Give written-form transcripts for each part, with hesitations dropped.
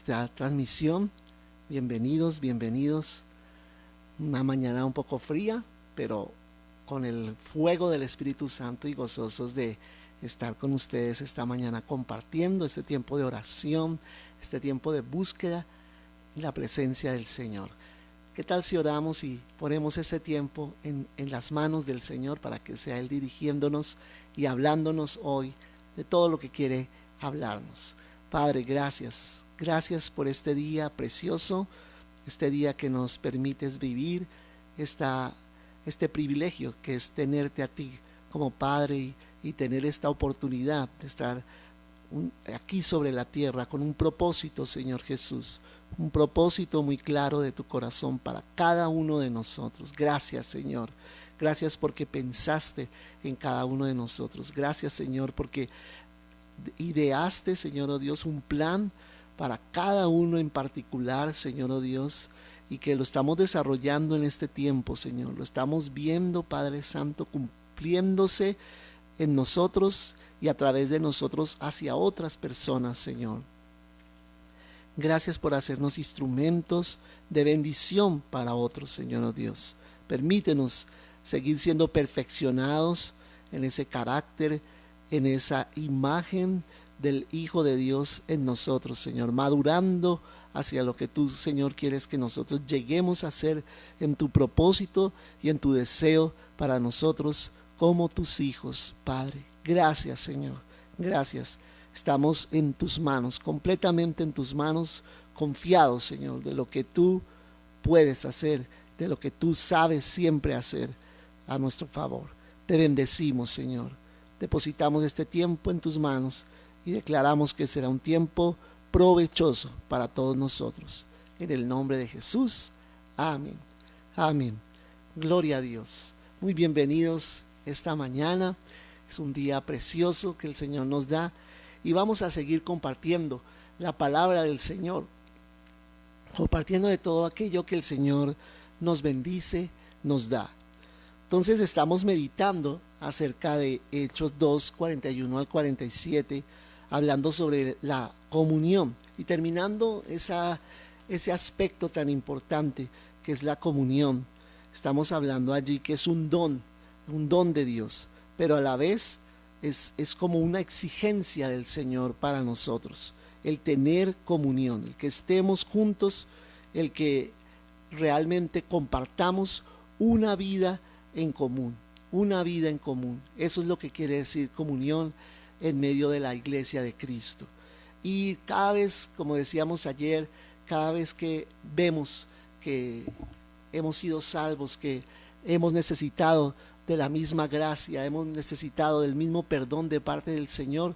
esta transmisión. Bienvenidos, bienvenidos. Una mañana un poco fría, pero con el fuego del Espíritu Santo y gozosos de estar con ustedes esta mañana compartiendo este tiempo de oración, este tiempo de búsqueda y la presencia del Señor. ¿Qué tal si oramos y ponemos ese tiempo en las manos del Señor para que sea Él dirigiéndonos y hablándonos hoy de todo lo que quiere hablarnos? Padre, gracias. Gracias por este día precioso, este día que nos permites vivir, este privilegio que es tenerte a ti como Padre y tener esta oportunidad de estar aquí sobre la tierra con un propósito, Señor Jesús, un propósito muy claro de tu corazón para cada uno de nosotros. Gracias, Señor. Gracias porque pensaste en cada uno de nosotros. Gracias, Señor, porque ideaste, Señor, oh Dios, un plan para cada uno en particular, Señor, oh Dios, y que lo estamos desarrollando en este tiempo, Señor. Lo estamos viendo, Padre Santo, cumpliéndose en nosotros y a través de nosotros hacia otras personas, Señor. Gracias por hacernos instrumentos de bendición para otros, Señor, oh Dios. Permítenos seguir siendo perfeccionados en ese carácter, en esa imagen del Hijo de Dios en nosotros, Señor, madurando hacia lo que tú, Señor, quieres que nosotros lleguemos a ser en tu propósito y en tu deseo para nosotros como tus hijos, Padre. Gracias, Señor, gracias. Estamos en tus manos, completamente en tus manos, confiados, Señor, de lo que tú puedes hacer, de lo que tú sabes siempre hacer a nuestro favor. Te bendecimos, Señor. Depositamos este tiempo en tus manos y declaramos que será un tiempo provechoso para todos nosotros. En el nombre de Jesús. Amén. Amén. Gloria a Dios. Muy bienvenidos esta mañana. Es un día precioso que el Señor nos da y vamos a seguir compartiendo la palabra del Señor, compartiendo de todo aquello que el Señor nos bendice, nos da. Entonces estamos meditando acerca de Hechos 2, 41 al 47, hablando sobre la comunión y terminando ese aspecto tan importante que es la comunión. Estamos hablando allí que es un don de Dios, pero a la vez es como una exigencia del Señor para nosotros, el tener comunión, el que estemos juntos, el que realmente compartamos una vida en común, una vida en común. Eso es lo que quiere decir comunión en medio de la iglesia de Cristo. Y cada vez, como decíamos ayer, cada vez que vemos que hemos sido salvos, que hemos necesitado de la misma gracia, hemos necesitado del mismo perdón de parte del Señor,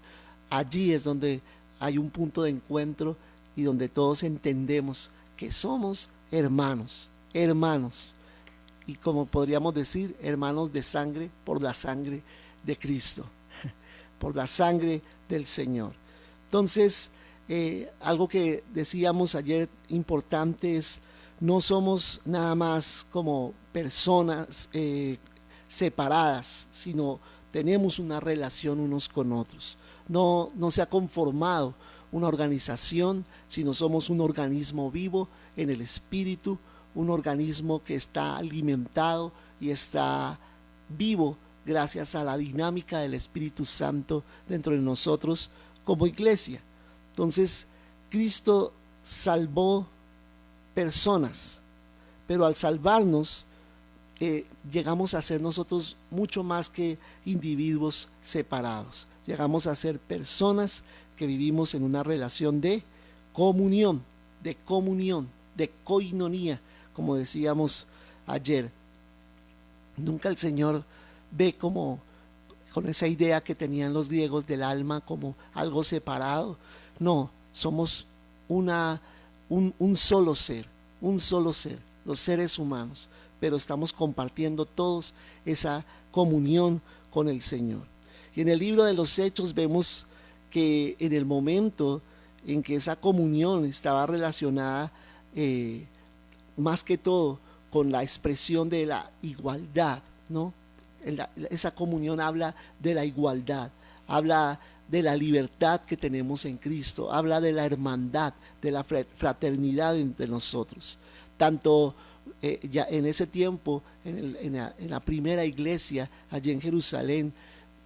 allí es donde hay un punto de encuentro y donde todos entendemos que somos hermanos, hermanos. Y como podríamos decir, hermanos de sangre por la sangre de Cristo, por la sangre del Señor. Entonces, algo que decíamos ayer importante es, no somos nada más como personas separadas, sino tenemos una relación unos con otros. No se ha conformado una organización, sino somos un organismo vivo en el Espíritu, un organismo que está alimentado y está vivo gracias a la dinámica del Espíritu Santo dentro de nosotros como iglesia. Entonces, Cristo salvó personas, pero al salvarnos, llegamos a ser nosotros mucho más que individuos separados. Llegamos a ser personas que vivimos en una relación de comunión, de koinonía, como decíamos ayer. Nunca el Señor ve como con esa idea que tenían los griegos del alma como algo separado. No, somos un solo ser, los seres humanos, pero estamos compartiendo todos esa comunión con el Señor. Y en el libro de los Hechos vemos que en el momento en que esa comunión estaba relacionada más que todo con la expresión de la igualdad, ¿no? Esa comunión habla de la igualdad, habla de la libertad que tenemos en Cristo, habla de la hermandad, de la fraternidad entre nosotros. Tanto ya en ese tiempo, en la primera iglesia allí en Jerusalén,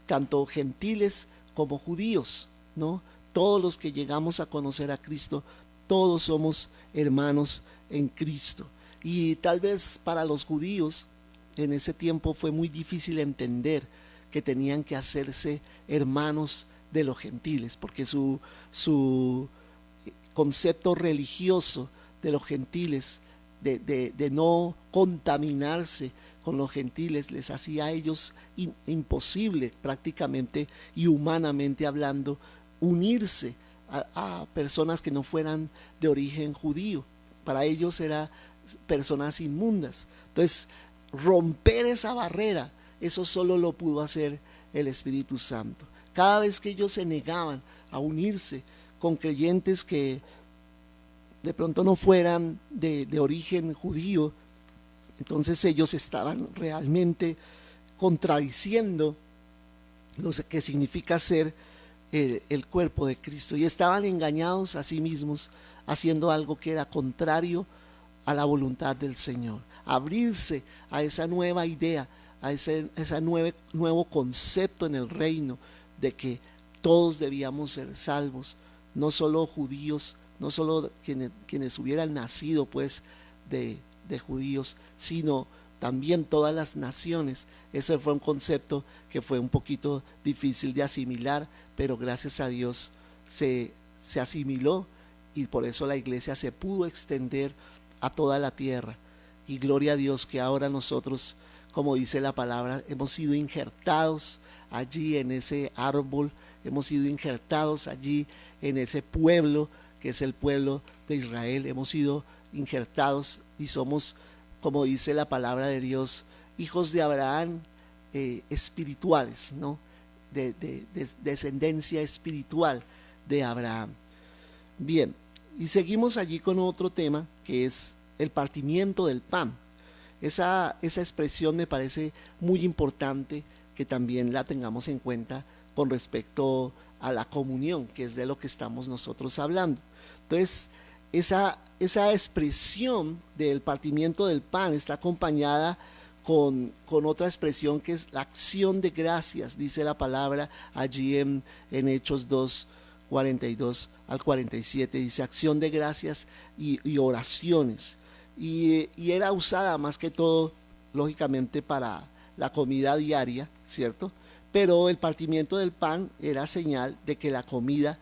tanto gentiles como judíos, ¿no? Todos los que llegamos a conocer a Cristo, todos somos hermanos en Cristo. Y tal vez para los judíos en ese tiempo fue muy difícil entender que tenían que hacerse hermanos de los gentiles, porque su concepto religioso de los gentiles, de no contaminarse con los gentiles, les hacía a ellos imposible prácticamente y humanamente hablando unirse a personas que no fueran de origen judío. Para ellos eran personas inmundas. Entonces, romper esa barrera, eso solo lo pudo hacer el Espíritu Santo. Cada vez que ellos se negaban a unirse con creyentes que de pronto no fueran de origen judío, entonces ellos estaban realmente contradiciendo lo que significa ser el cuerpo de Cristo, y estaban engañados a sí mismos haciendo algo que era contrario a la voluntad del Señor. Abrirse a esa nueva idea, a ese nuevo concepto en el reino de que todos debíamos ser salvos, no solo judíos, no solo quienes hubieran nacido pues de judíos, sino también todas las naciones. Ese fue un concepto que fue un poquito difícil de asimilar, pero gracias a Dios se asimiló, y por eso la iglesia se pudo extender a toda la tierra. Y gloria a Dios que ahora nosotros, como dice la palabra, hemos sido injertados allí en ese árbol, hemos sido injertados allí en ese pueblo que es el pueblo de Israel, hemos sido injertados y somos, como dice la palabra de Dios, hijos de Abraham espirituales, ¿no? De descendencia espiritual de Abraham. Bien, y seguimos allí con otro tema que es el partimiento del pan. Esa expresión me parece muy importante que también la tengamos en cuenta con respecto a la comunión, que es de lo que estamos nosotros hablando. Entonces, esa expresión del partimiento del pan está acompañada con otra expresión que es la acción de gracias, dice la palabra allí en Hechos 2, 42 al 47, dice acción de gracias y oraciones. Y era usada más que todo, lógicamente, para la comida diaria, ¿cierto? Pero el partimiento del pan era señal de que la comida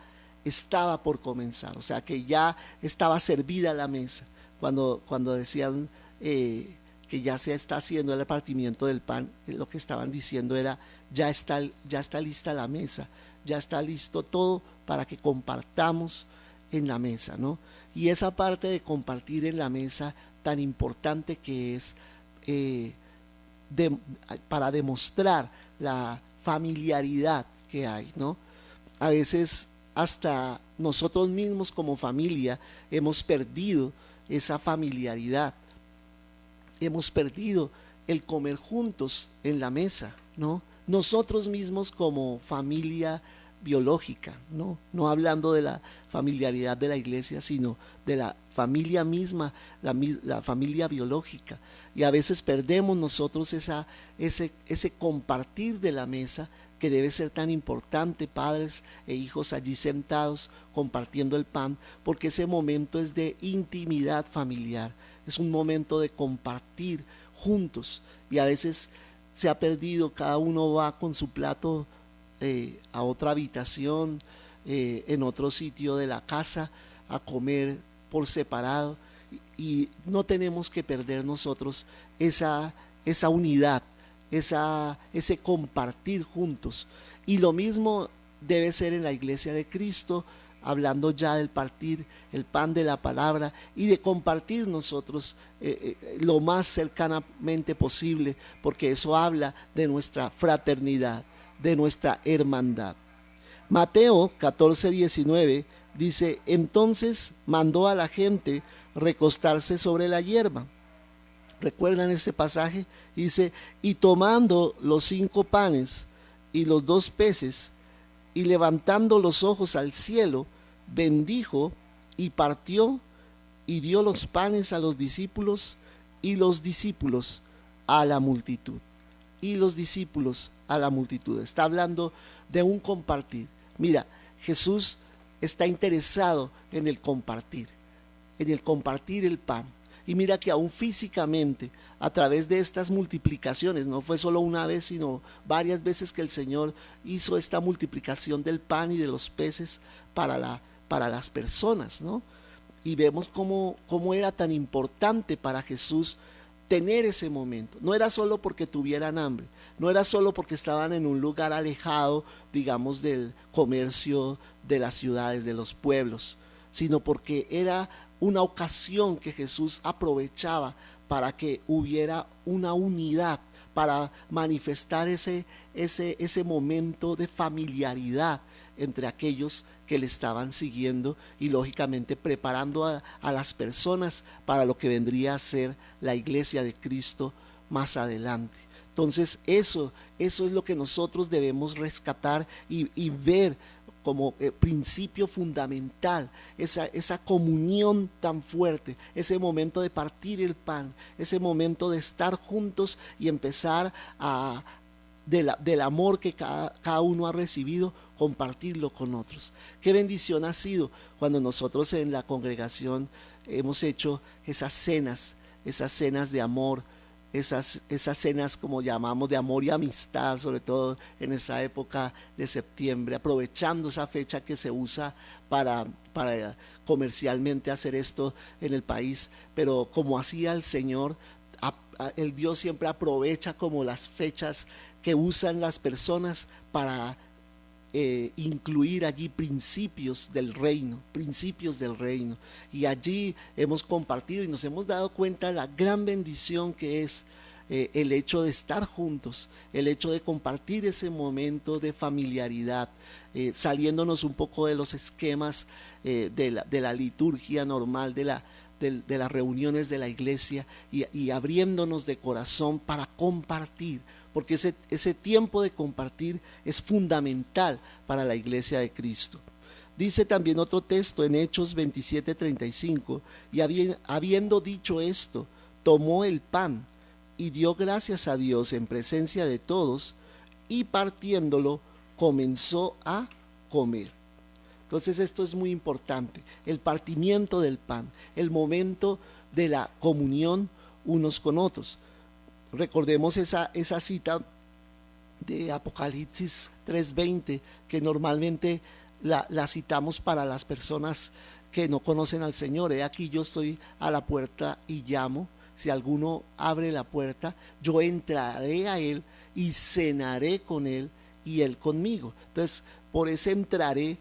estaba por comenzar, o sea que ya estaba servida la mesa. Cuando decían que ya se está haciendo el partimiento del pan, lo que estaban diciendo era ya está lista la mesa, ya está listo todo para que compartamos en la mesa, ¿no? Y esa parte de compartir en la mesa tan importante que es para demostrar la familiaridad que hay, ¿no? A veces hasta nosotros mismos como familia hemos perdido esa familiaridad, hemos perdido el comer juntos en la mesa, ¿no? Nosotros mismos como familia biológica, no hablando de la familiaridad de la iglesia, sino de la familia misma, la familia biológica. Y a veces perdemos nosotros ese compartir de la mesa que debe ser tan importante, padres e hijos allí sentados compartiendo el pan, porque ese momento es de intimidad familiar, es un momento de compartir juntos, y a veces se ha perdido, cada uno va con su plato a otra habitación, en otro sitio de la casa, a comer por separado, y no tenemos que perder nosotros esa unidad, ese compartir juntos. Y lo mismo debe ser en la iglesia de Cristo, hablando ya del partir el pan de la palabra y de compartir nosotros lo más cercanamente posible, porque eso habla de nuestra fraternidad, de nuestra hermandad. Mateo 14:19 dice: entonces mandó a la gente recostarse sobre la hierba. ¿Recuerdan este pasaje? Dice: y tomando los 5 panes y los 2 peces, y levantando los ojos al cielo, bendijo y partió y dio los panes a los discípulos y los discípulos a la multitud. Y los discípulos a la multitud. Está hablando de un compartir. Mira, Jesús está interesado en el compartir el pan. Y mira que aún físicamente, a través de estas multiplicaciones, no fue solo una vez, sino varias veces que el Señor hizo esta multiplicación del pan y de los peces para las personas, ¿no? Y vemos cómo era tan importante para Jesús tener ese momento. No era solo porque tuvieran hambre, no era solo porque estaban en un lugar alejado, digamos, del comercio de las ciudades, de los pueblos, sino porque era una ocasión que Jesús aprovechaba para que hubiera una unidad, para manifestar ese momento de familiaridad entre aquellos que le estaban siguiendo y lógicamente preparando a las personas para lo que vendría a ser la iglesia de Cristo más adelante. Entonces eso es lo que nosotros debemos rescatar y ver como principio fundamental, esa comunión tan fuerte, ese momento de partir el pan, ese momento de estar juntos y empezar del amor que cada uno ha recibido, compartirlo con otros. Qué bendición ha sido cuando nosotros en la congregación hemos hecho esas cenas de amor, esas cenas como llamamos de amor y amistad, sobre todo en esa época de septiembre, aprovechando esa fecha que se usa para comercialmente hacer esto en el país, pero como hacía el Señor, el Dios siempre aprovecha como las fechas que usan las personas para incluir allí principios del reino, y allí hemos compartido y nos hemos dado cuenta de la gran bendición que es el hecho de estar juntos, el hecho de compartir ese momento de familiaridad, saliéndonos un poco de los esquemas de la liturgia normal, de las reuniones de la iglesia y abriéndonos de corazón para compartir, porque ese tiempo de compartir es fundamental para la iglesia de Cristo. Dice también otro texto en Hechos 27:35, y habiendo dicho esto, tomó el pan y dio gracias a Dios en presencia de todos, y partiéndolo comenzó a comer. Entonces esto es muy importante, el partimiento del pan, el momento de la comunión unos con otros. Recordemos esa cita de Apocalipsis 3:20 que normalmente la citamos para las personas que no conocen al Señor. He aquí yo estoy a la puerta y llamo, si alguno abre la puerta, yo entraré a él y cenaré con él y él conmigo. Entonces, por ese entraré,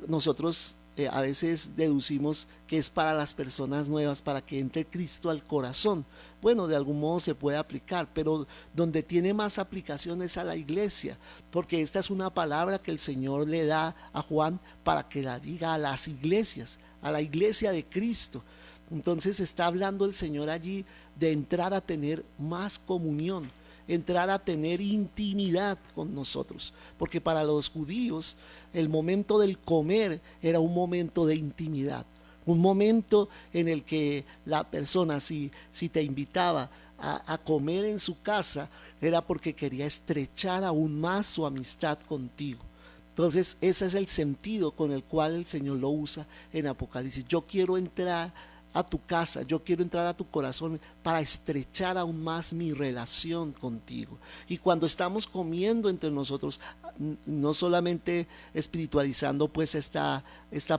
nosotros a veces deducimos que es para las personas nuevas, para que entre Cristo al corazón. Bueno, de algún modo se puede aplicar, pero donde tiene más aplicación es a la iglesia, porque esta es una palabra que el Señor le da a Juan para que la diga a las iglesias, a la iglesia de Cristo. Entonces está hablando el Señor allí de entrar a tener más comunión, entrar a tener intimidad con nosotros, porque para los judíos el momento del comer era un momento de intimidad, un momento en el que la persona si te invitaba a comer en su casa era porque quería estrechar aún más su amistad contigo. Entonces ese es el sentido con el cual el Señor lo usa en Apocalipsis. Yo quiero entrar a tu casa, yo quiero entrar a tu corazón para estrechar aún más mi relación contigo. Y cuando estamos comiendo entre nosotros, no solamente espiritualizando pues esta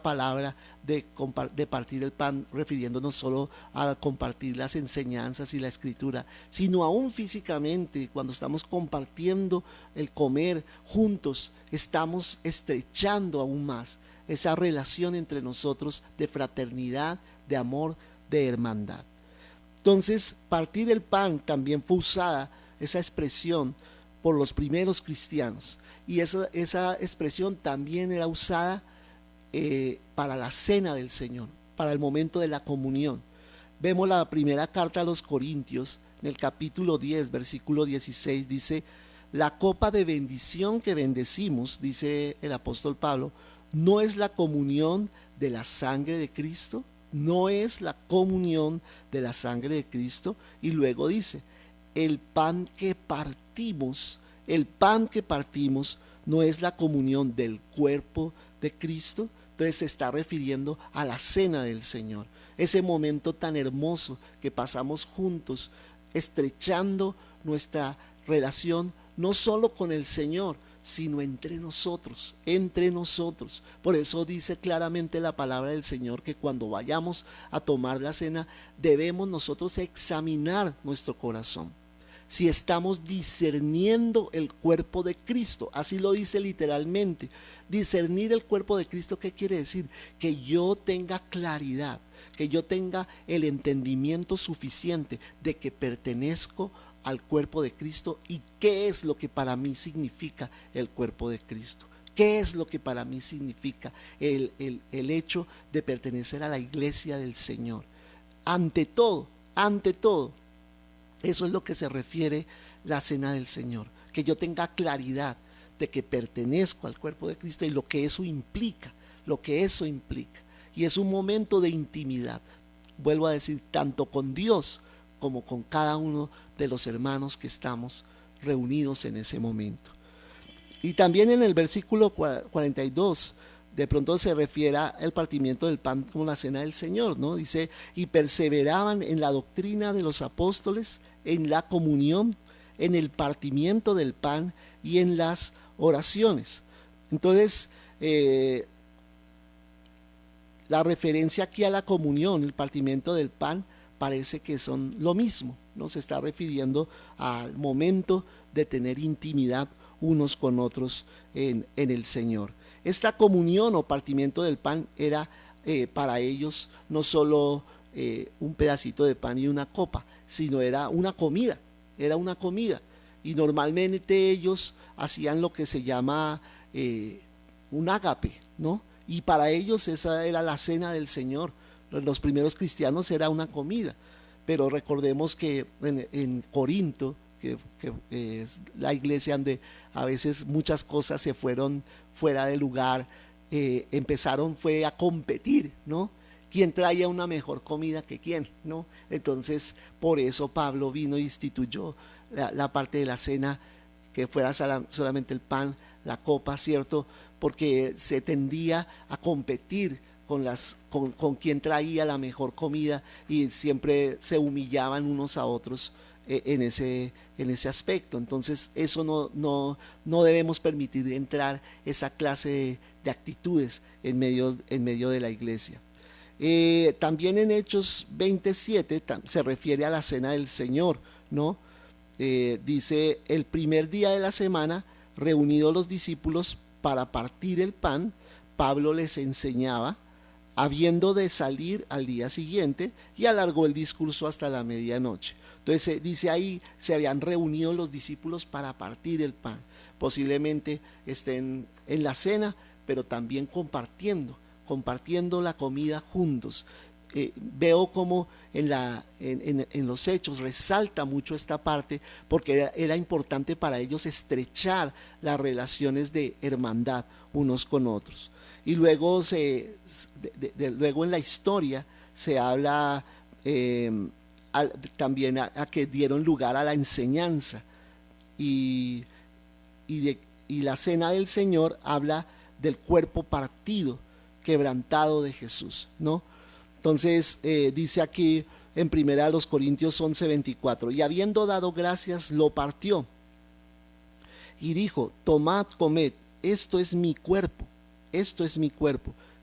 palabra de partir el pan, refiriéndonos solo a compartir las enseñanzas y la escritura, sino aún físicamente, cuando estamos compartiendo el comer juntos, estamos estrechando aún más esa relación entre nosotros de fraternidad, de amor, de hermandad. Entonces, partir el pan también fue usada, esa expresión, por los primeros cristianos, y esa expresión también era usada para la cena del Señor, para el momento de la comunión. Vemos la primera carta a los Corintios, en el capítulo 10, versículo 16, dice: La copa de bendición que bendecimos, dice el apóstol Pablo, no es la comunión de la sangre de Cristo, no es la comunión de la sangre de Cristo. Y luego dice, el pan que partimos, el pan que partimos no es la comunión del cuerpo de Cristo. Entonces se está refiriendo a la cena del Señor, ese momento tan hermoso que pasamos juntos, estrechando nuestra relación no solo con el Señor, sino entre nosotros, entre nosotros. Por eso dice claramente la palabra del Señor que cuando vayamos a tomar la cena debemos nosotros examinar nuestro corazón, si estamos discerniendo el cuerpo de Cristo. Así lo dice literalmente. Discernir el cuerpo de Cristo, ¿qué quiere decir? Que yo tenga claridad, que yo tenga el entendimiento suficiente de que pertenezco al cuerpo de Cristo y qué es lo que para mí significa el cuerpo de Cristo. ¿Qué es lo que para mí significa el hecho de pertenecer a la iglesia del Señor? Ante todo, eso es lo que se refiere la cena del Señor, que yo tenga claridad de que pertenezco al cuerpo de Cristo y lo que eso implica, lo que eso implica. Y es un momento de intimidad, vuelvo a decir, tanto con Dios como con cada uno de los hermanos que estamos reunidos en ese momento. Y también en el versículo 42, de pronto se refiere al partimiento del pan como la cena del Señor, ¿no? Dice, y perseveraban en la doctrina de los apóstoles, en la comunión, en el partimiento del pan y en las oraciones. Entonces, la referencia aquí a la comunión, el partimiento del pan, parece que son lo mismo, ¿no? Se está refiriendo al momento de tener intimidad unos con otros en el Señor. Esta comunión o partimiento del pan era para ellos no solo un pedacito de pan y una copa, sino era una comida, y normalmente ellos hacían lo que se llama un ágape, ¿no? Y para ellos esa era la cena del Señor. Los primeros cristianos era una comida, pero recordemos que en Corinto, que es la iglesia donde a veces muchas cosas se fueron fuera de lugar, empezaron fue a competir, ¿no? ¿Quién traía una mejor comida que quién, no? Entonces, por eso Pablo vino e instituyó la parte de la cena, que fuera solamente el pan, la copa, ¿cierto? Porque se tendía a competir con quien traía la mejor comida y siempre se humillaban unos a otros en ese aspecto. Entonces eso no debemos permitir entrar esa clase de actitudes en medio de la iglesia. También en Hechos 27 se refiere a la cena del Señor, ¿no? Dice, el primer día de la semana, reunidos los discípulos para partir el pan, Pablo les enseñaba, habiendo de salir al día siguiente, y alargó el discurso hasta la medianoche. Entonces dice ahí, se habían reunido los discípulos para partir el pan. Posiblemente estén en la cena, pero también compartiendo la comida juntos. Veo como en los hechos resalta mucho esta parte, porque era importante para ellos estrechar las relaciones de hermandad unos con otros. Y luego, luego en la historia se habla también a que dieron lugar a la enseñanza, y la cena del Señor habla del cuerpo partido, quebrantado de Jesús, ¿no? Entonces dice aquí en 1 Corintios 11:24, y habiendo dado gracias lo partió y dijo, tomad, comed, esto es mi cuerpo,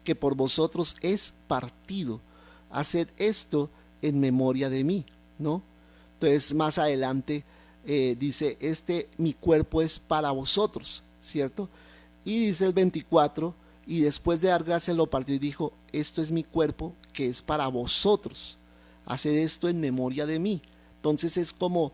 que por vosotros es partido, haced esto en memoria de mí, ¿no? Entonces más adelante dice, mi cuerpo es para vosotros, ¿cierto? Y dice el 24, y después de dar gracias lo partió y dijo, esto es mi cuerpo que es para vosotros, haced esto en memoria de mí. Entonces es como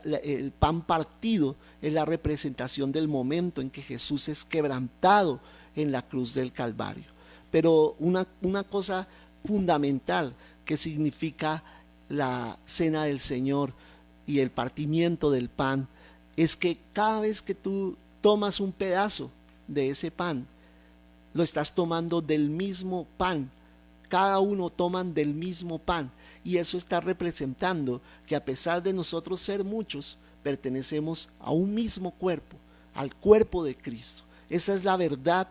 el pan partido es la representación del momento en que Jesús es quebrantado en la cruz del Calvario. Pero una cosa fundamental que significa la cena del Señor y el partimiento del pan es que cada vez que tú tomas un pedazo de ese pan, lo estás tomando del mismo pan. Cada uno toman del mismo pan. Y eso está representando que a pesar de nosotros ser muchos, pertenecemos a un mismo cuerpo, al cuerpo de Cristo. Esa es la verdad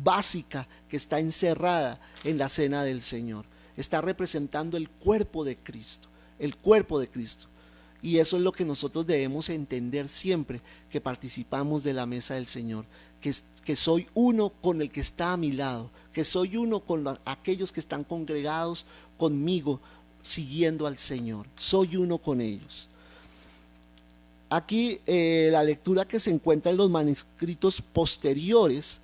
básica que está encerrada en la cena del Señor. Está representando el cuerpo de Cristo, el cuerpo de Cristo. Y eso es lo que nosotros debemos entender siempre que participamos de la mesa del Señor, que soy uno con el que está a mi lado, que soy uno con aquellos que están congregados conmigo, siguiendo al Señor. Soy uno con ellos. Aquí la lectura que se encuentra en los manuscritos posteriores,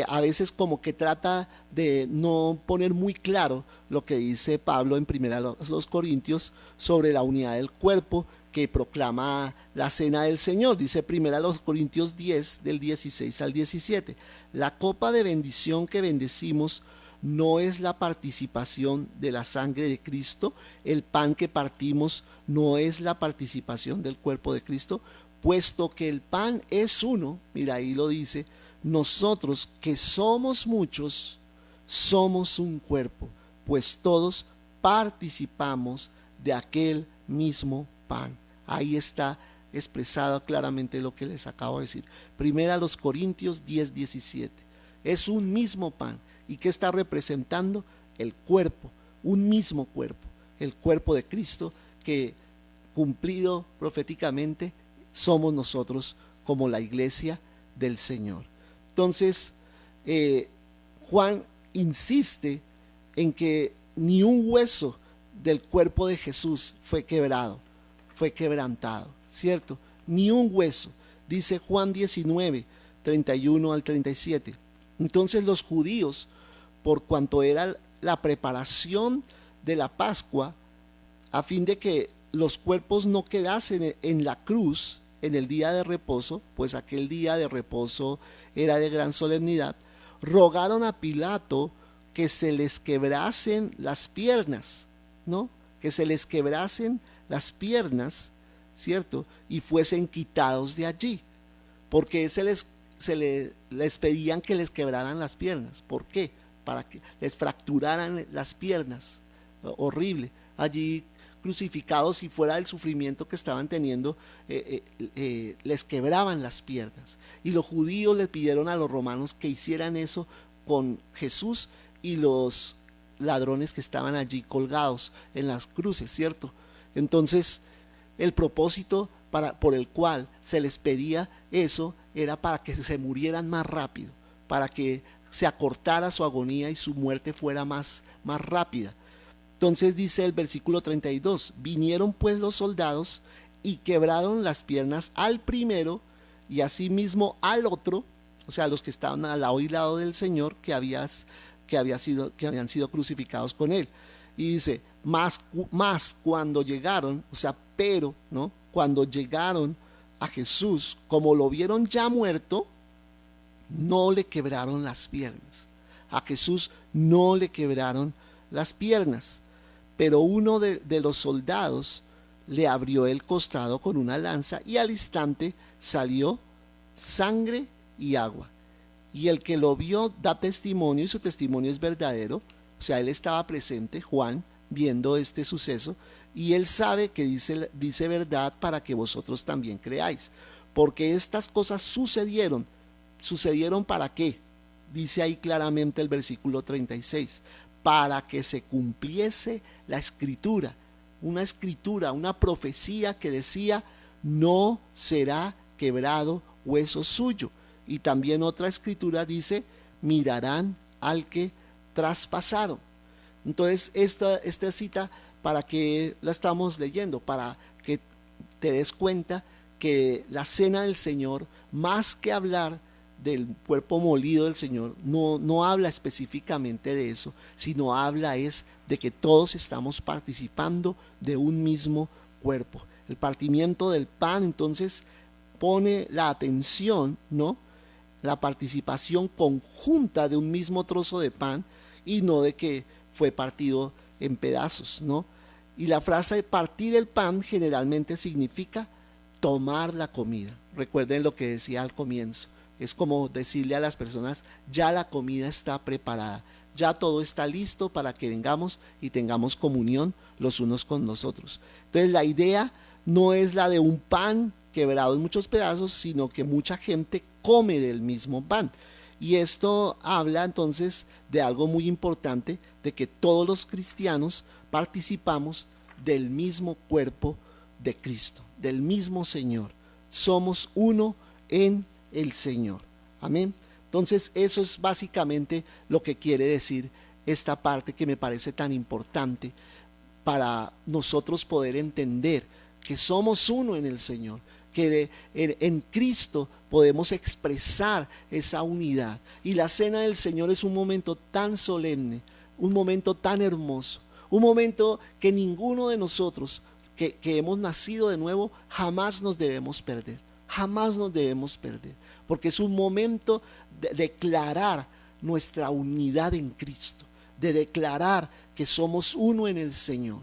a veces como que trata de no poner muy claro lo que dice Pablo en 1 Corintios sobre la unidad del cuerpo que proclama la cena del Señor. Dice 1 Corintios 10 del 16 al 17: la copa de bendición que bendecimos no es la participación de la sangre de Cristo, el pan que partimos no es la participación del cuerpo de Cristo, puesto que el pan es uno. Mira, ahí lo dice: nosotros que somos muchos, somos un cuerpo, pues todos participamos de aquel mismo pan. Ahí está expresado claramente lo que les acabo de decir. 1 Corintios 10, 17. Es un mismo pan. ¿Y qué está representando? El cuerpo, un mismo cuerpo, el cuerpo de Cristo, que cumplido proféticamente somos nosotros como la iglesia del Señor. Entonces, Juan insiste en que ni un hueso del cuerpo de Jesús fue quebrado, fue quebrantado, ¿cierto? Ni un hueso. Dice Juan 19, 31 al 37. Entonces los judíos, por cuanto era la preparación de la Pascua, a fin de que los cuerpos no quedasen en la cruz en el día de reposo, pues aquel día de reposo era de gran solemnidad, rogaron a Pilato que se les quebrasen las piernas, ¿no? Que se les quebrasen las piernas, ¿cierto? Y fuesen quitados de allí, porque les pedían que les quebraran las piernas. ¿Por qué? Para que les fracturaran las piernas. Horrible. Allí crucificados y fuera del sufrimiento que estaban teniendo, les quebraban las piernas. Y los judíos les pidieron a los romanos que hicieran eso con Jesús y los ladrones que estaban allí colgados en las cruces, ¿cierto? Entonces, el propósito por el cual se les pedía eso era para que se murieran más rápido, para que se acortara su agonía y su muerte fuera más rápida. Entonces dice el versículo 32, vinieron pues los soldados y quebraron las piernas al primero y asimismo al otro, o sea, los que estaban al lado y lado del Señor que habían sido crucificados con él. Y dice, más cuando llegaron, o sea, pero, ¿no? Cuando llegaron a Jesús, como lo vieron ya muerto, no le quebraron las piernas. A Jesús no le quebraron las piernas. Pero uno de los soldados le abrió el costado con una lanza y al instante salió sangre y agua. Y el que lo vio da testimonio y su testimonio es verdadero. O sea, él estaba presente, Juan, viendo este suceso, y él sabe que dice verdad para que vosotros también creáis. Porque estas cosas sucedieron. ¿Sucedieron para qué? Dice ahí claramente el versículo 36. Para que se cumpliese la escritura, una profecía que decía, no será quebrado hueso suyo. Y también otra escritura dice, mirarán al que traspasaron. Entonces esta cita, ¿para qué la estamos leyendo? Para que te des cuenta que la cena del Señor, más que hablar del cuerpo molido del Señor, no habla específicamente de eso, sino habla es de que todos estamos participando de un mismo cuerpo. El partimiento del pan entonces pone la atención, ¿no? La participación conjunta de un mismo trozo de pan y no de que fue partido en pedazos, ¿no? Y la frase partir el pan generalmente significa tomar la comida. Recuerden lo que decía al comienzo. Es como decirle a las personas, ya la comida está preparada, ya todo está listo para que vengamos y tengamos comunión los unos con los otros. Entonces la idea no es la de un pan quebrado en muchos pedazos, sino que mucha gente come del mismo pan. Y esto habla entonces de algo muy importante, de que todos los cristianos participamos del mismo cuerpo de Cristo, del mismo Señor. Somos uno en el Señor. Amén. Entonces eso es básicamente lo que quiere decir esta parte, que me parece tan importante para nosotros poder entender que somos uno en el Señor, que en Cristo podemos expresar esa unidad. Y la cena del Señor es un momento tan solemne, un momento tan hermoso, un momento que ninguno de nosotros que hemos nacido de nuevo jamás nos debemos perder, jamás nos debemos perder, porque es un momento de declarar nuestra unidad en Cristo, de declarar que somos uno en el Señor,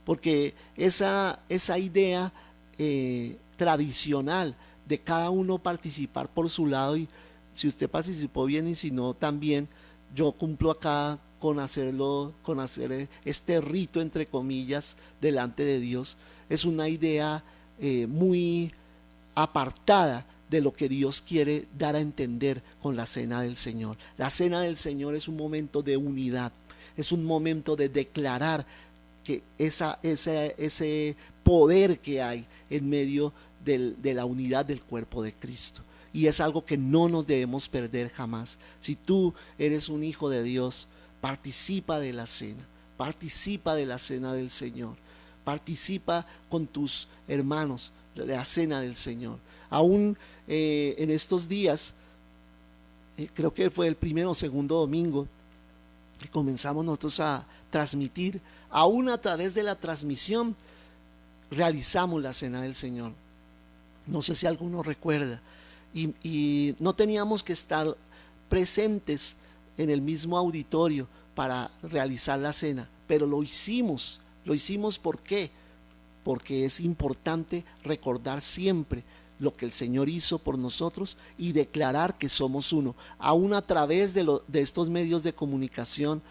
porque esa idea tradicional de cada uno participar por su lado, y si usted participó bien y si no también, yo cumplo acá con hacerlo, con hacer este rito entre comillas delante de Dios, es una idea muy apartada de lo que Dios quiere dar a entender con la cena del Señor. La cena del Señor es un momento de unidad, es un momento de declarar que ese poder que hay en medio de la unidad del cuerpo de Cristo. Y es algo que no nos debemos perder jamás. Si tú eres un hijo de Dios, participa de la cena, participa de la cena del Señor, participa con tus hermanos de la cena del Señor. Aún en estos días, creo que fue el primero o segundo domingo, que comenzamos nosotros a transmitir, aún a través de la transmisión, realizamos la cena del Señor. No sé si alguno recuerda, y no teníamos que estar presentes en el mismo auditorio para realizar la cena, pero lo hicimos. ¿Por qué? Porque es importante recordar siempre lo que el Señor hizo por nosotros y declarar que somos uno. Aún a través de estos medios de comunicación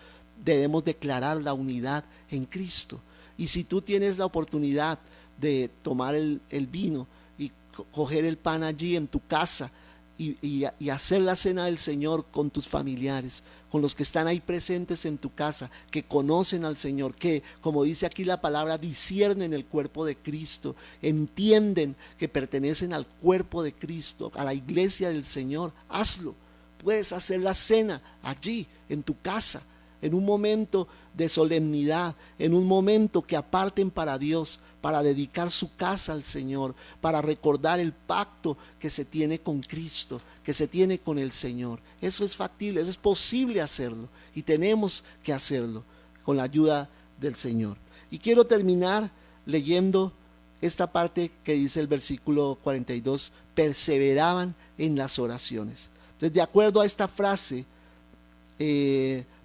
debemos declarar la unidad en Cristo. Y si tú tienes la oportunidad de tomar el vino y coger el pan allí en tu casa y hacer la cena del Señor con tus familiares, con los que están ahí presentes en tu casa, que conocen al Señor, que, como dice aquí la palabra, disciernen el cuerpo de Cristo, entienden que pertenecen al cuerpo de Cristo, a la iglesia del Señor, hazlo. Puedes hacer la cena allí, en tu casa, en un momento de solemnidad, en un momento que aparten para Dios, para dedicar su casa al Señor, para recordar el pacto que se tiene con Cristo, que se tiene con el Señor. Eso es factible, eso es posible hacerlo, y tenemos que hacerlo con la ayuda del Señor. Y quiero terminar leyendo esta parte que dice el versículo 42, perseveraban en las oraciones. Entonces, de acuerdo a esta frase,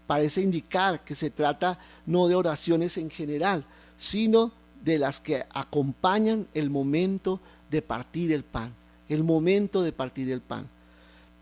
parece indicar que se trata no de oraciones en general, sino de las que acompañan el momento de partir el pan, el momento de partir el pan.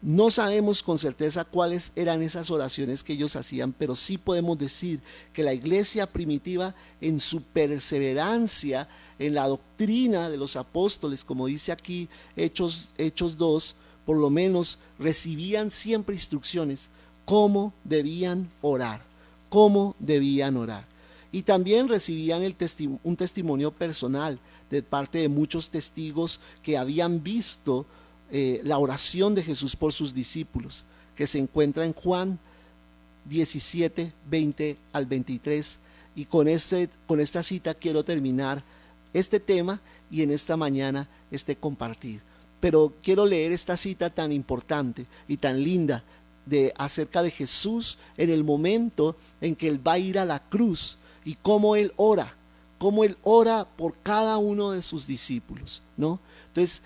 No sabemos con certeza cuáles eran esas oraciones que ellos hacían, pero sí podemos decir que la iglesia primitiva, en su perseverancia en la doctrina de los apóstoles, como dice aquí Hechos 2, por lo menos recibían siempre instrucciones cómo debían orar, cómo debían orar. Y también recibían un testimonio personal de parte de muchos testigos que habían visto la oración de Jesús por sus discípulos, que se encuentra en Juan 17, 20 al 23. Y con esta cita quiero terminar este tema y en esta mañana compartir. Pero quiero leer esta cita tan importante y tan linda acerca de Jesús en el momento en que Él va a ir a la cruz, y cómo Él ora por cada uno de sus discípulos, ¿no? Entonces,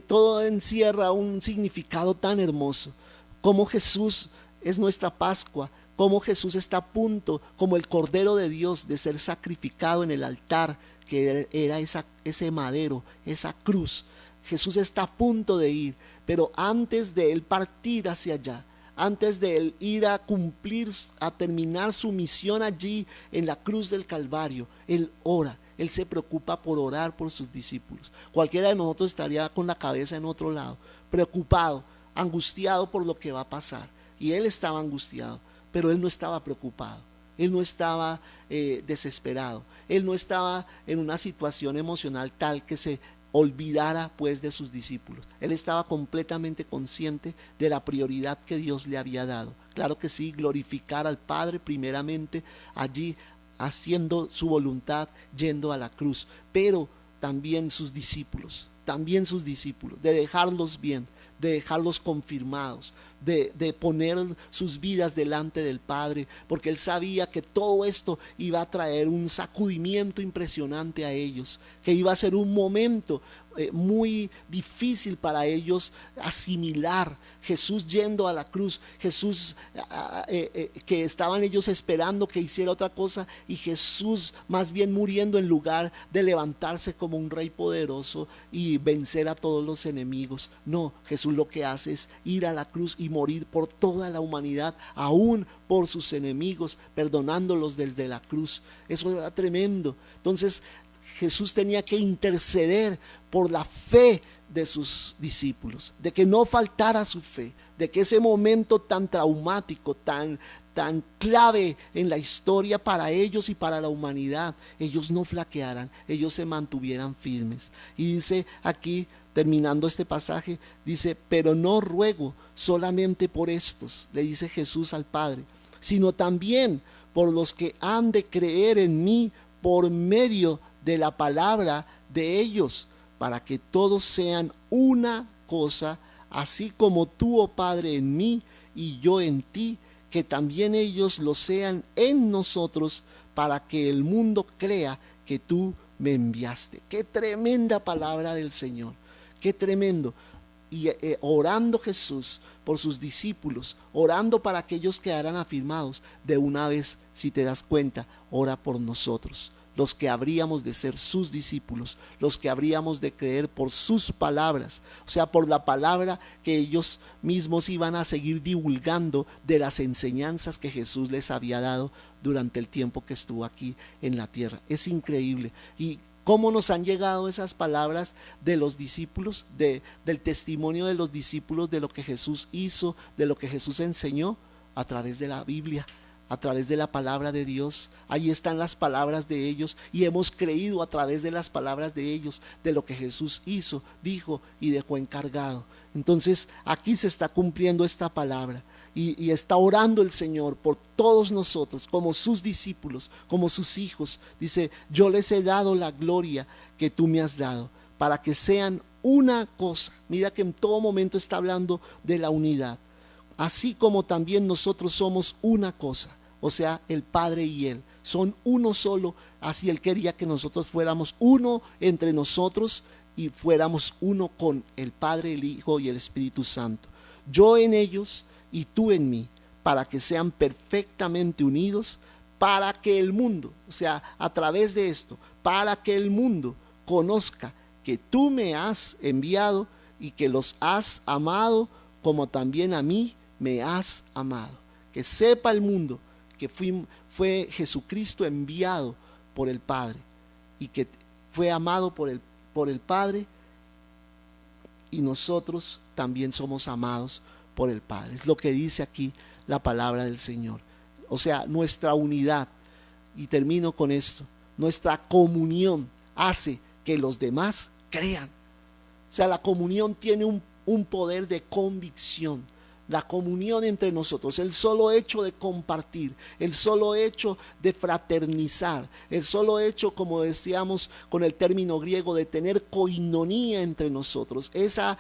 todo encierra un significado tan hermoso, como Jesús es nuestra Pascua, cómo Jesús está a punto, como el Cordero de Dios, de ser sacrificado en el altar, que era ese madero, esa cruz. Jesús está a punto de ir, pero antes de él partir hacia allá, antes de él ir a cumplir, a terminar su misión allí en la cruz del Calvario, él ora. Él se preocupa por orar por sus discípulos. Cualquiera de nosotros estaría con la cabeza en otro lado, preocupado, angustiado por lo que va a pasar. Y él estaba angustiado, pero él no estaba preocupado. Él no estaba desesperado. Él no estaba en una situación emocional tal que se olvidara pues de sus discípulos. Él estaba completamente consciente de la prioridad que Dios le había dado. Claro que sí, glorificar al Padre primeramente allí, haciendo su voluntad, yendo a la cruz, pero también sus discípulos, de dejarlos bien, de dejarlos confirmados, de poner sus vidas delante del Padre, porque él sabía que todo esto iba a traer un sacudimiento impresionante a ellos, que iba a ser un momento muy difícil para ellos asimilar. Jesús yendo a la cruz, Jesús que estaban ellos esperando que hiciera otra cosa, y Jesús más bien muriendo en lugar de levantarse como un rey poderoso y vencer a todos los enemigos. No, Jesús lo que hace es ir a la cruz y morir por toda la humanidad, aún por sus enemigos, perdonándolos desde la cruz. Eso era tremendo. Entonces Jesús tenía que interceder por la fe de sus discípulos, de que no faltara su fe, de que ese momento tan traumático, tan clave en la historia para ellos y para la humanidad, ellos no flaquearan, ellos se mantuvieran firmes. Y dice aquí, terminando este pasaje, dice: pero no ruego solamente por estos, le dice Jesús al Padre, sino también por los que han de creer en mí por medio de la palabra de ellos, para que todos sean una cosa, así como tú, oh Padre, en mí y yo en ti, que también ellos lo sean en nosotros, para que el mundo crea que tú me enviaste. Qué tremenda palabra del Señor, qué tremendo. Y orando Jesús por sus discípulos, orando para que ellos quedaran afirmados, de una vez, si te das cuenta, ora por nosotros, los que habríamos de ser sus discípulos, los que habríamos de creer por sus palabras, o sea, por la palabra que ellos mismos iban a seguir divulgando de las enseñanzas que Jesús les había dado durante el tiempo que estuvo aquí en la tierra. Es increíble. Y ¿cómo nos han llegado esas palabras de los discípulos, del testimonio de los discípulos, de lo que Jesús hizo, de lo que Jesús enseñó? A través de la Biblia, a través de la palabra de Dios. Ahí están las palabras de ellos, y hemos creído a través de las palabras de ellos, de lo que Jesús hizo, dijo y dejó encargado. Entonces aquí se está cumpliendo esta palabra. Y está orando el Señor por todos nosotros, como sus discípulos, como sus hijos. Dice: yo les he dado la gloria que tú me has dado, para que sean una cosa. Mira que en todo momento está hablando de la unidad. Así como también nosotros somos una cosa, o sea, el Padre y Él son uno solo. Así Él quería que nosotros fuéramos uno entre nosotros y fuéramos uno con el Padre, el Hijo y el Espíritu Santo. Yo en ellos y tú en mí, para que sean perfectamente unidos, para que el mundo, o sea, a través de esto, para que el mundo conozca que tú me has enviado y que los has amado como también a mí me has amado. Que sepa el mundo que fue Jesucristo enviado por el Padre, y que fue amado por el Padre, y nosotros también somos amados por el Padre. Es lo que dice aquí la palabra del Señor. O sea, nuestra unidad, y termino con esto, nuestra comunión hace que los demás crean. O sea, la comunión tiene un poder de convicción. La comunión entre nosotros, el solo hecho de compartir, el solo hecho de fraternizar, el solo hecho, como decíamos con el término griego, de tener koinonía entre nosotros, esa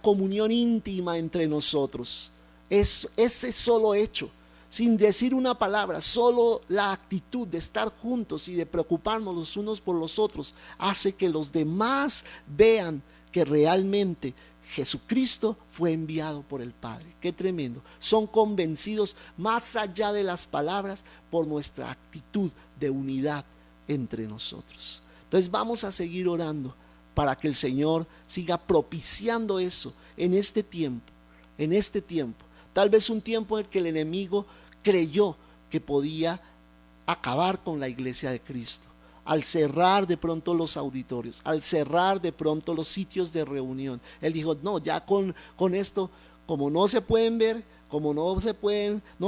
comunión íntima entre nosotros, ese solo hecho, sin decir una palabra, solo la actitud de estar juntos y de preocuparnos los unos por los otros, hace que los demás vean que realmente Jesucristo fue enviado por el Padre. Qué tremendo. Son convencidos más allá de las palabras por nuestra actitud de unidad entre nosotros. Entonces vamos a seguir orando para que el Señor siga propiciando eso en este tiempo, en este tiempo. Tal vez un tiempo en el que el enemigo creyó que podía acabar con la iglesia de Cristo, al cerrar de pronto los auditorios, al cerrar de pronto los sitios de reunión. Él dijo, no, ya con esto, como no se pueden ver, como no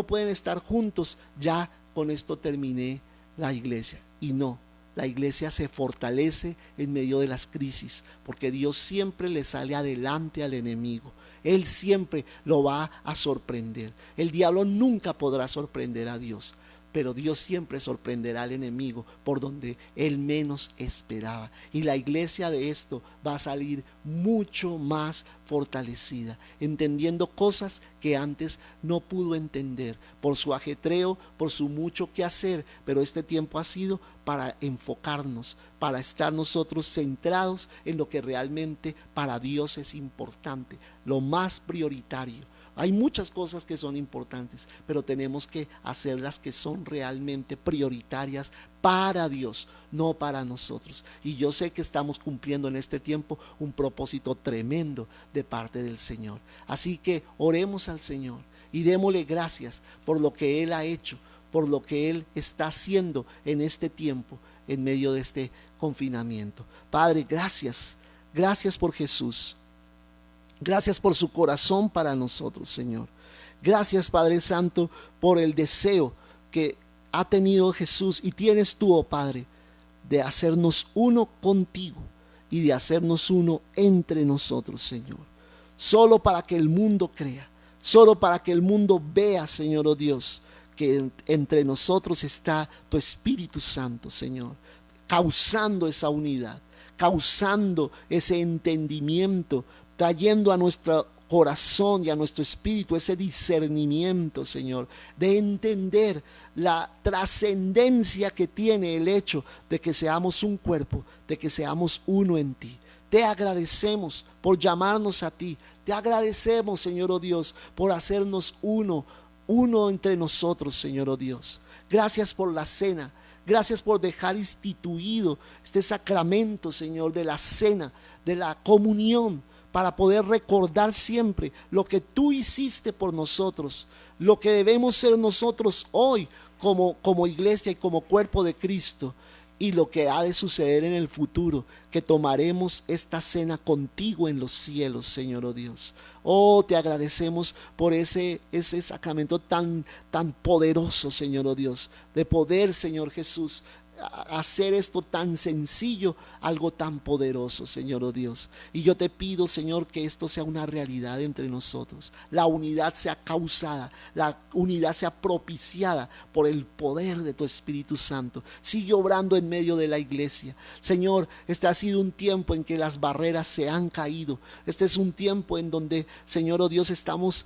pueden estar juntos, ya con esto terminé la iglesia. Y no, la iglesia se fortalece en medio de las crisis, porque Dios siempre le sale adelante al enemigo. Él siempre lo va a sorprender. El diablo nunca podrá sorprender a Dios, pero Dios siempre sorprenderá al enemigo por donde él menos esperaba. Y la iglesia de esto va a salir mucho más fortalecida, entendiendo cosas que antes no pudo entender por su ajetreo, por su mucho que hacer. Pero este tiempo ha sido para enfocarnos, para estar nosotros centrados en lo que realmente para Dios es importante, lo más prioritario. Hay muchas cosas que son importantes, pero tenemos que hacer las que son realmente prioritarias para Dios, no para nosotros. Y yo sé que estamos cumpliendo en este tiempo un propósito tremendo de parte del Señor. Así que oremos al Señor y démosle gracias por lo que Él ha hecho, por lo que Él está haciendo en este tiempo, en medio de este confinamiento. Padre, gracias, gracias por Jesús. Gracias por su corazón para nosotros, Señor. Gracias, Padre Santo, por el deseo que ha tenido Jesús y tienes tú, oh Padre, de hacernos uno contigo y de hacernos uno entre nosotros, Señor. Solo para que el mundo crea, solo para que el mundo vea, Señor, oh Dios, que entre nosotros está tu Espíritu Santo, Señor, causando esa unidad, causando ese entendimiento, trayendo a nuestro corazón y a nuestro espíritu ese discernimiento, Señor, de entender la trascendencia que tiene el hecho de que seamos un cuerpo, de que seamos uno en ti. Te agradecemos por llamarnos a ti. Te agradecemos, Señor, oh Dios, por hacernos uno entre nosotros, Señor, oh Dios. Gracias por la cena. Gracias por dejar instituido este sacramento, Señor, de la cena, de la comunión, para poder recordar siempre lo que tú hiciste por nosotros, lo que debemos ser nosotros hoy como iglesia y como cuerpo de Cristo, y lo que ha de suceder en el futuro, que tomaremos esta cena contigo en los cielos, Señor, oh Dios. Oh, te agradecemos por ese sacramento tan poderoso, Señor, oh Dios, de poder, Señor Jesús, hacer esto tan sencillo, algo tan poderoso, Señor, oh Dios. Y yo te pido, Señor, que esto sea una realidad entre nosotros. La unidad sea causada, la unidad sea propiciada por el poder de tu Espíritu Santo. Sigue obrando en medio de la iglesia. Señor, este ha sido un tiempo en que las barreras se han caído. Este es un tiempo en donde, Señor, oh Dios, estamos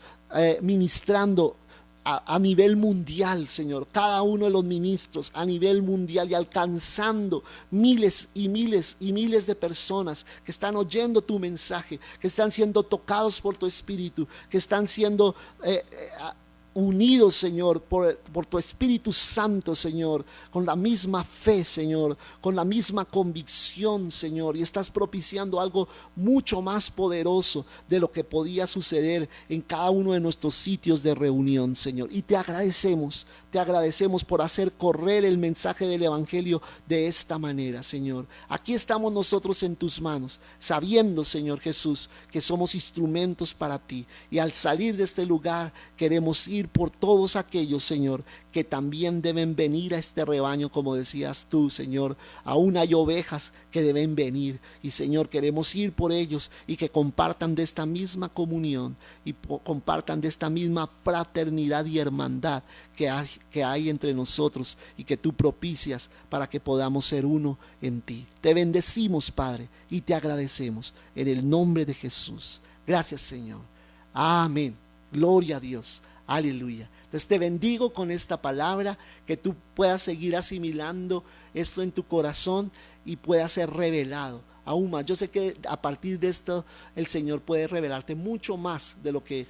ministrando a nivel mundial, Señor, cada uno de los ministros a nivel mundial y alcanzando miles y miles y miles de personas que están oyendo tu mensaje, que están siendo tocados por tu Espíritu, que están siendo unidos, Señor, por tu Espíritu Santo, Señor, con la misma fe, Señor, con la misma convicción, Señor, y estás propiciando algo mucho más poderoso de lo que podía suceder en cada uno de nuestros sitios de reunión, Señor. Y te agradecemos por hacer correr el mensaje del Evangelio de esta manera, Señor. Aquí estamos nosotros en tus manos, sabiendo, Señor Jesús, que somos instrumentos para ti, y al salir de este lugar queremos ir por todos aquellos, Señor, que también deben venir a este rebaño, como decías tú, Señor. Aún hay ovejas que deben venir, y Señor, queremos ir por ellos y que compartan de esta misma comunión y compartan de esta misma fraternidad y hermandad que hay entre nosotros y que tú propicias para que podamos ser uno en ti. Te bendecimos, Padre, y te agradecemos en el nombre de Jesús. Gracias, Señor. Amén. Gloria a Dios. Aleluya. Entonces te bendigo con esta palabra, que tú puedas seguir asimilando esto en tu corazón y pueda ser revelado aún más. Yo sé que a partir de esto el Señor puede revelarte mucho más de lo que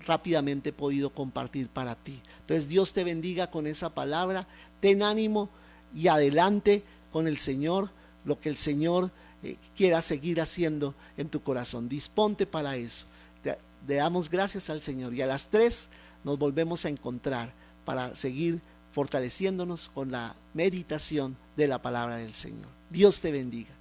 rápidamente he podido compartir para ti. Entonces Dios te bendiga con esa palabra, ten ánimo y adelante con el Señor, lo que el Señor quiera seguir haciendo en tu corazón. Disponte para eso. Le damos gracias al Señor y a las 3 nos volvemos a encontrar para seguir fortaleciéndonos con la meditación de la palabra del Señor. Dios te bendiga.